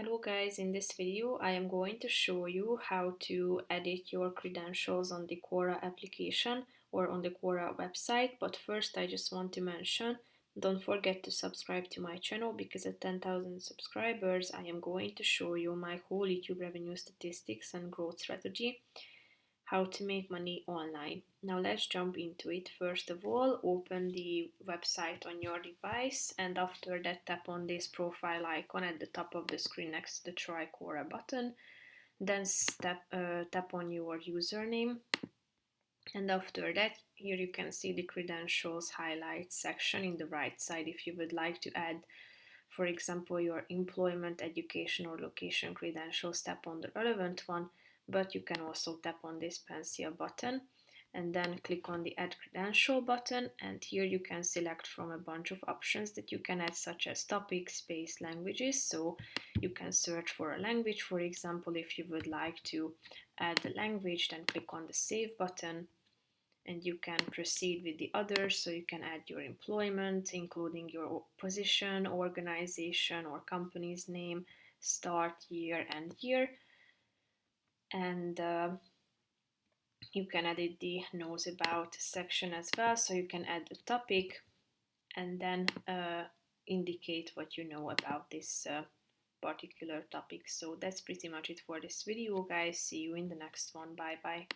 Hello guys, in this video I am going to show you how to edit your credentials on the Quora application or on the Quora website. But first I just want to mention, don't forget to subscribe to my channel because at 10,000 subscribers I am going to show you my whole YouTube revenue statistics and growth strategy, how to make money online. Now let's jump into it. First of all, open the website on your device, and after that tap on this profile icon at the top of the screen next to the Try Quora button. Then tap on your username, and after that here you can see the credentials highlights section in the right side. If you would like to add, for example, your employment, education or location credentials, tap on the relevant one, but you can also tap on this pencil button and then click on the add credential button, and here you can select from a bunch of options that you can add, such as topics, space, languages. So you can search for a language, for example. If you would like to add the language, then click on the save button and you can proceed with the others. So you can add your employment, including your position, organization or company's name, start, year and year, and you can edit the knows about section as well. So you can add a topic and then indicate what you know about this particular topic. So that's pretty much it for this video, guys. See you in the next one. Bye bye.